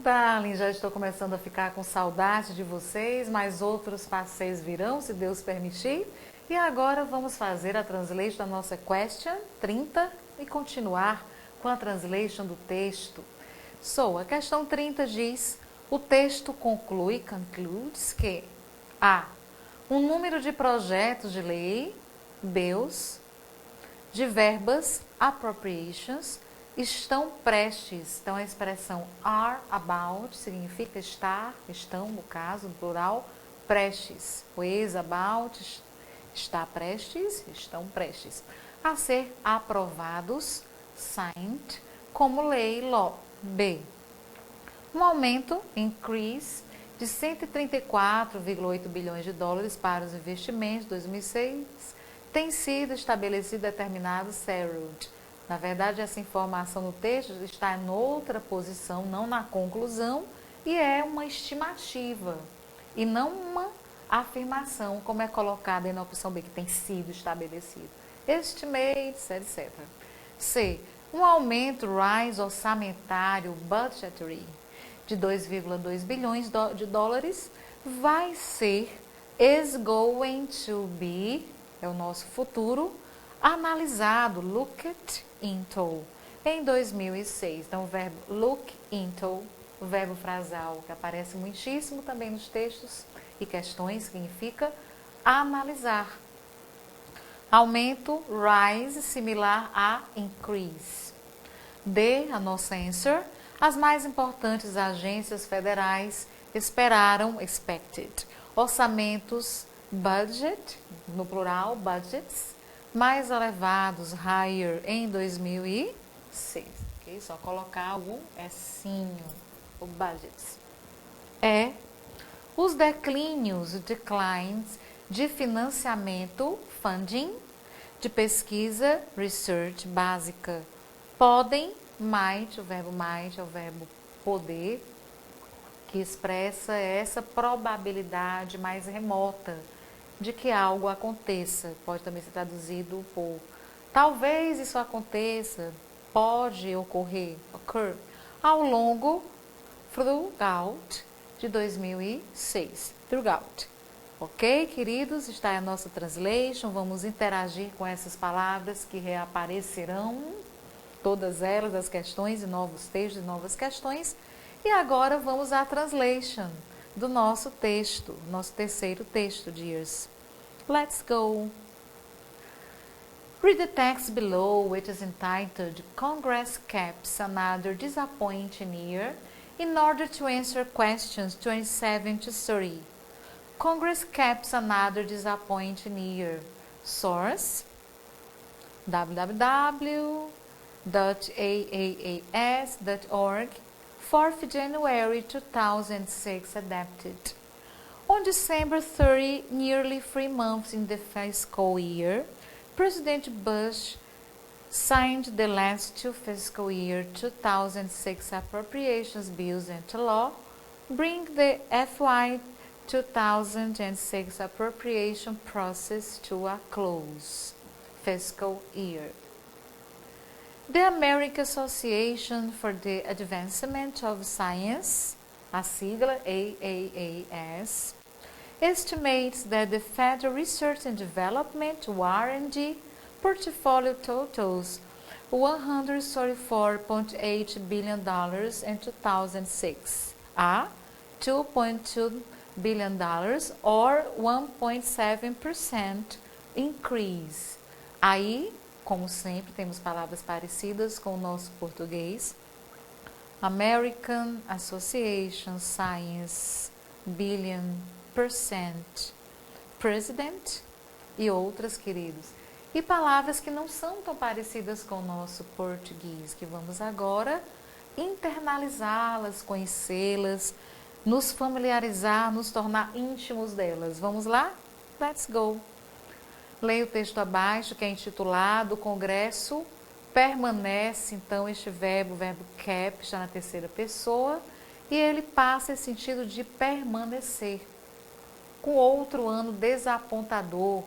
Darling, já estou começando a ficar com saudade de vocês, mas outros passeios virão, se Deus permitir. E agora vamos fazer a translation da nossa question 30 e continuar com a translation do texto. A questão 30 diz, o texto concludes que A. Um número de projetos de lei, bills, de verbas, appropriations, estão prestes. Então, a expressão are about significa estar, estão, no caso, no plural, prestes. O is about, está prestes, estão prestes a ser aprovados, signed, como lei, law. B. Um aumento, increase, de 134,8 bilhões de dólares para os investimentos de 2006 tem sido estabelecido determinado settled. Na verdade, essa informação no texto está em outra posição, não na conclusão, e é uma estimativa, e não uma afirmação, como é colocada aí na opção B, que tem sido estabelecido. Estimates, etc. C. Um aumento, rise orçamentário, budgetary, de 2,2 bilhões de dólares, vai ser, is going to be, é o nosso futuro, analisado, looked into, em 2006. Então, o verbo look into, o verbo frasal, que aparece muitíssimo também nos textos e questões, significa analisar. Aumento, rise, similar a increase. D, a nossa answer, as mais importantes agências federais esperaram, expected, orçamentos, budget, no plural, budgets, mais elevados, higher, em 2006. Okay? Só colocar o essinho, o budgets. É os declínios, declines, de financiamento, funding, de pesquisa, research, básica, podem, might, o verbo might é o verbo poder, que expressa essa probabilidade mais remota de que algo aconteça. Pode também ser traduzido por talvez isso aconteça, pode ocorrer, occur, ao longo, throughout, de 2006. Throughout. Ok, queridos? Está a nossa translation. Vamos interagir com essas palavras que reaparecerão, todas elas, as questões e novos textos e novas questões. E agora vamos à translation do nosso texto, nosso terceiro texto, dears. Let's go! Read the text below, which is entitled Congress Caps Another Disappointing Year in order to answer questions 27 to 30. Congress caps another disappointing year. Source www.aaas.org 4th January 2006 adapted. On December 30, nearly 3 months in the fiscal year, President Bush signed the last 2 fiscal year 2006 appropriations bills into law, bring the FY 2006 appropriation process to a close. Fiscal year. The American Association for the Advancement of Science, a sigla AAAS, estimates that the Federal Research and Development (R&D) portfolio totals $134.8 billion in 2006, a $2.2 billion or 1.7% increase. Aí, como sempre, temos palavras parecidas com o nosso português. American Association Science, billion, percent, president e outras, queridos. E palavras que não são tão parecidas com o nosso português, que vamos agora internalizá-las, conhecê-las, nos familiarizar, nos tornar íntimos delas. Vamos lá? Let's go! Leia o texto abaixo, que é intitulado Congresso permanece, então, este verbo, o verbo cap, está na terceira pessoa, e ele passa esse sentido de permanecer. Com outro ano desapontador,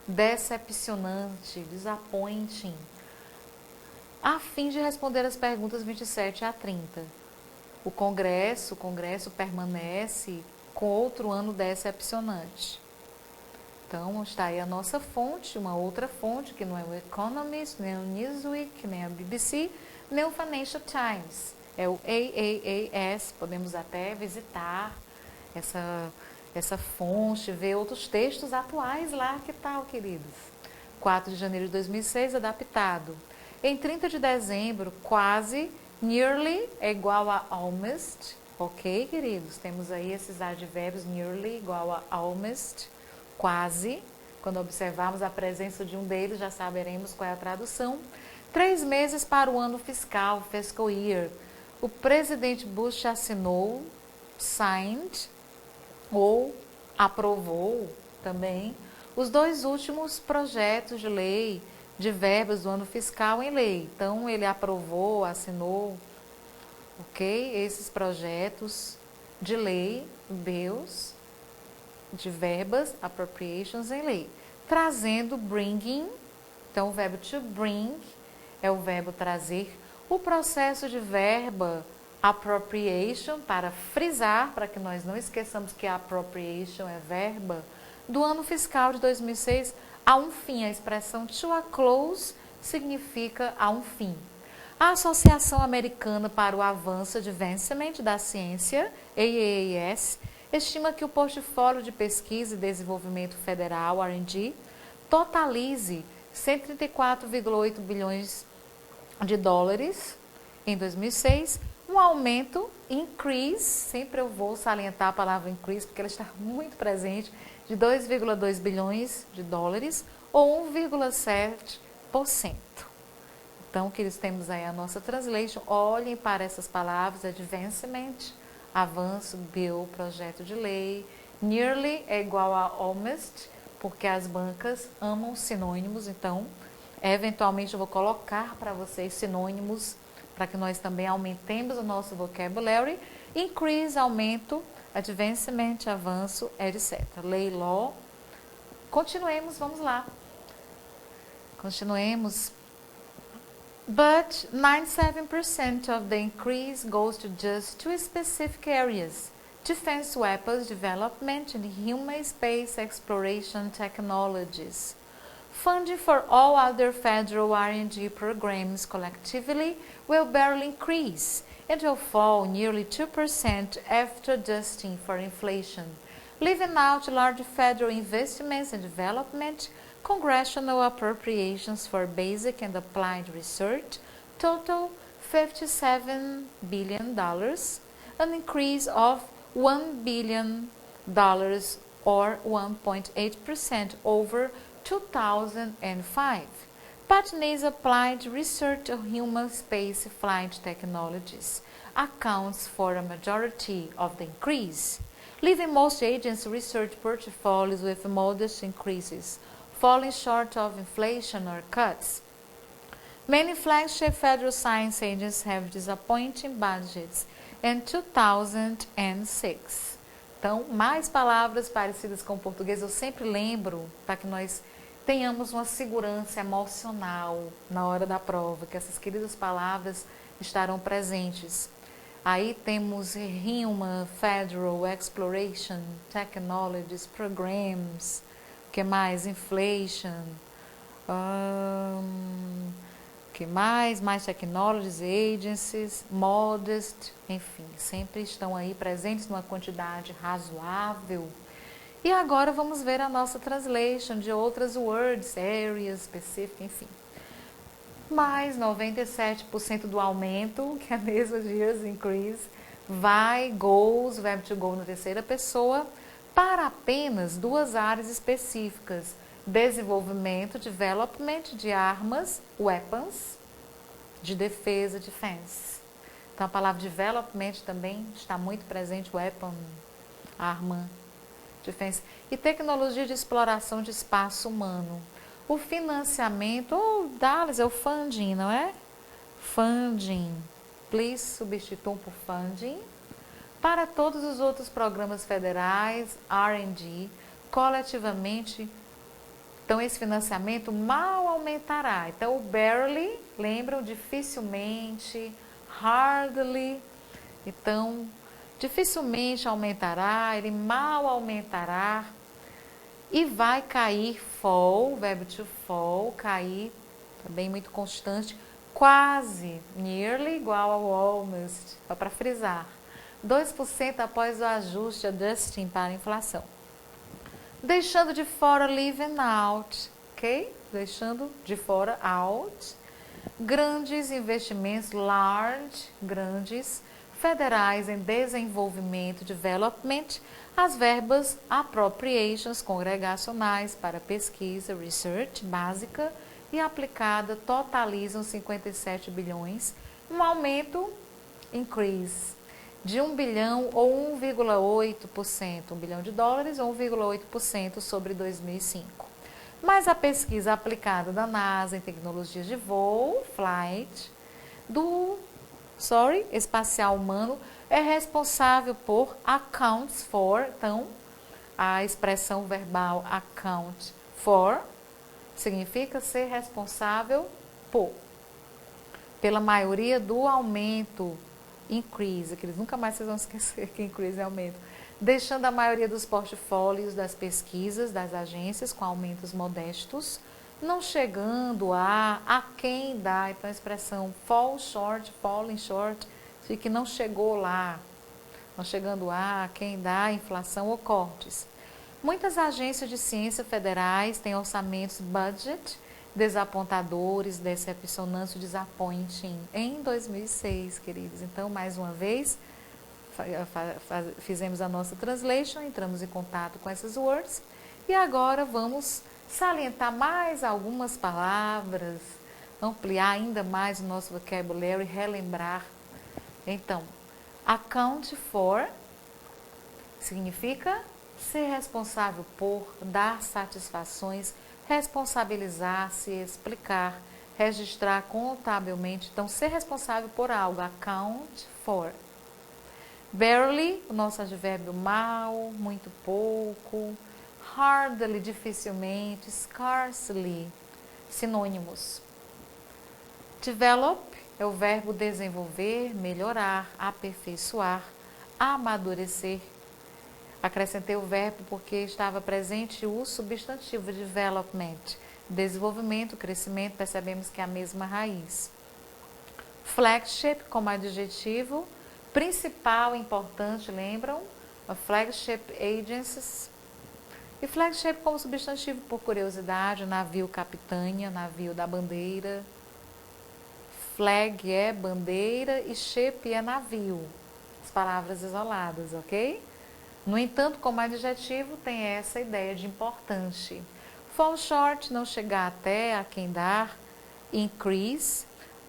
decepcionante, disappointing, a fim de responder as perguntas 27 a 30. o Congresso permanece com outro ano decepcionante. Então, está aí a nossa fonte, uma outra fonte, que não é o Economist, nem o Newsweek, nem a BBC, nem o Financial Times. É o AAAS, podemos até visitar essa fonte, ver outros textos atuais lá, que tal, queridos? 4 de janeiro de 2006, adaptado. Em 30 de dezembro, quase, nearly é igual a almost, ok, queridos? Temos aí esses advérbios, nearly igual a almost, quase. Quando observarmos a presença de um deles, já saberemos qual é a tradução. 3 meses para o ano fiscal, fiscal year. O presidente Bush assinou, signed, ou aprovou também, os 2 últimos projetos de lei de verbas do ano fiscal em lei. Então, ele aprovou, assinou, ok? Esses projetos de lei, bills, de verbas, appropriations em lei. Trazendo bringing, então o verbo to bring é o verbo trazer. O processo de verba appropriation, para frisar, para que nós não esqueçamos que a appropriation é verba, do ano fiscal de 2006 a um fim. A expressão to a close significa a um fim. A Associação Americana para o Avanço Advancement da Ciência, AAAS, estima que o portfólio de pesquisa e desenvolvimento federal, R&D, totalize 134,8 bilhões de dólares em 2006, um aumento, increase, sempre eu vou salientar a palavra increase, porque ela está muito presente, de 2,2 bilhões de dólares, ou 1,7%. Então, que eles temos aí a nossa translation, olhem para essas palavras, advancement, avanço, bill, projeto de lei, nearly é igual a almost, porque as bancas amam sinônimos, então, eventualmente eu vou colocar para vocês sinônimos, para que nós também aumentemos o nosso vocabulary. Increase, aumento, advancement, avanço, etc. Lei, law. Continuemos, vamos lá. Continuemos. But 97% of the increase goes to just 2 specific areas: defense weapons development and human space exploration technologies. Funding for all other federal R&D programs collectively will barely increase and will fall nearly 2% after adjusting for inflation, leaving out large federal investments in development, congressional appropriations for basic and applied research, total $57 billion, an increase of $1 billion or 1.8% over 2005. Patney's applied research of human space flight technologies accounts for a majority of the increase, leaving most agency research portfolios with modest increases, falling short of inflation or cuts. Many flagship federal science agencies have disappointing budgets in 2006. Então, mais palavras parecidas com o português, eu sempre lembro, para que nós tenhamos uma segurança emocional na hora da prova, que essas queridas palavras estarão presentes. Aí temos Human, Federal, Exploration, Technologies, Programs, que mais? Inflation, que mais? Mais Technologies, Agencies, Modest, enfim, sempre estão aí presentes numa quantidade razoável. E agora vamos ver a nossa translation de outras words, areas, specific, enfim. Mais 97% do aumento, que é mesmo years increase, vai, goes, verbo to go na terceira pessoa, para apenas 2 áreas específicas: desenvolvimento, development, de armas, weapons, de defesa, defense. Então a palavra development também está muito presente, weapon, arma, defense. E tecnologia de exploração de espaço humano. O financiamento, ou Dallas, é o funding, não é? Funding. Please substituam por funding. Para todos os outros programas federais, R&D, coletivamente, então esse financiamento mal aumentará. Então o barely, lembram, dificilmente, hardly, Então, dificilmente aumentará, ele mal aumentará e vai cair fall, o verbo to fall, cair, também muito constante, quase, nearly igual ao almost, só para frisar. 2% após o ajuste, adjusting para a inflação. Deixando de fora leaving out, ok? Deixando de fora out. Grandes investimentos, large, grandes, federais em desenvolvimento, development, as verbas appropriations congregacionais para pesquisa, research, básica e aplicada totalizam 57 bilhões, um aumento, increase, de 1 bilhão ou 1,8%, 1 bilhão de dólares ou 1,8% sobre 2005. Mas a pesquisa aplicada da NASA em tecnologias de voo, flight, do espacial humano, é responsável por accounts for, então, a expressão verbal account for, significa ser responsável por, pela maioria do aumento, increase, que eles nunca mais vocês vão esquecer que increase é aumento, deixando a maioria dos portfólios das pesquisas das agências com aumentos modestos, não chegando a quem dá, então a expressão fall short, falling short, de que não chegou lá, não chegando a quem dá inflação ou cortes. Muitas agências de ciência federais têm orçamentos budget desapontadores, decepcionantes, disappointing em 2006, queridos. Então, mais uma vez, fizemos a nossa translation, entramos em contato com essas words e agora vamos salientar mais algumas palavras, ampliar ainda mais o nosso vocabulário e relembrar. Então, account for significa ser responsável por, dar satisfações, responsabilizar-se, explicar, registrar contabilmente. Então, ser responsável por algo, account for. Barely, o nosso advérbio mal, muito pouco. Hardly, dificilmente. Scarcely, sinônimos. Develop é o verbo desenvolver, melhorar, aperfeiçoar, amadurecer. Acrescentei o verbo porque estava presente o substantivo development. Desenvolvimento, crescimento, percebemos que é a mesma raiz. Flagship como adjetivo, principal, importante, lembram? A flagship agencies. E flagship como substantivo, por curiosidade, navio capitânia, navio da bandeira. Flag é bandeira e ship é navio. As palavras isoladas, ok? No entanto, como adjetivo, tem essa ideia de importante. Fall short, não chegar até, a quem dar. Increase,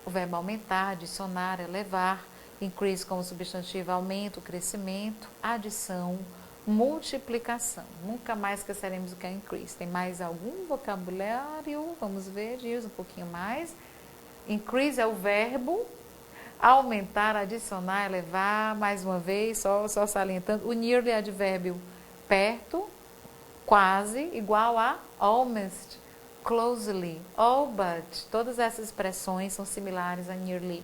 o verbo aumentar, adicionar, elevar. Increase como substantivo, aumento, crescimento, adição, multiplicação. Nunca mais esqueceremos o que é increase. Tem mais algum vocabulário? Vamos ver, diz um pouquinho mais. Increase é o verbo, aumentar, adicionar, elevar, mais uma vez, só salientando. O nearly é advérbio perto, quase, igual a almost, closely, all but. Todas essas expressões são similares a nearly.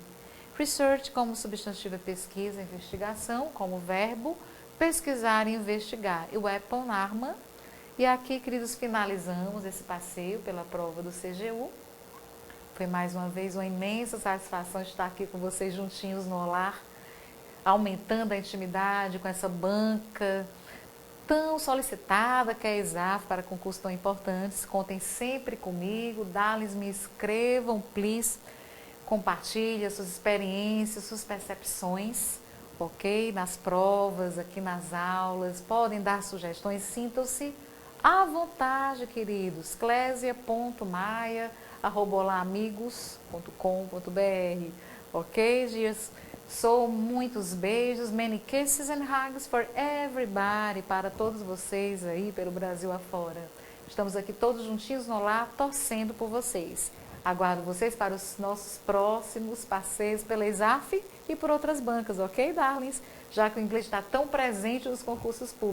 Research como substantivo é pesquisa, investigação, como verbo, pesquisar e investigar. E weapon, arma. E aqui, queridos, finalizamos esse passeio pela prova do CGU. Foi mais uma vez uma imensa satisfação estar aqui com vocês juntinhos no Olar, aumentando a intimidade com essa banca tão solicitada que é a ESAF para concursos tão importantes. Contem sempre comigo, dá-lhes, me escrevam, please, compartilhem suas experiências, suas percepções, ok? Nas provas, aqui nas aulas, podem dar sugestões, sintam-se à vontade, queridos. clésia.maia@olaamigos.com.br, ok, dias? Sou muitos beijos, many kisses and hugs for everybody, para todos vocês aí pelo Brasil afora. Estamos aqui todos juntinhos no lar, torcendo por vocês. Aguardo vocês para os nossos próximos passeios pela ESAF e por outras bancas, ok, darlings? Já que o inglês está tão presente nos concursos públicos.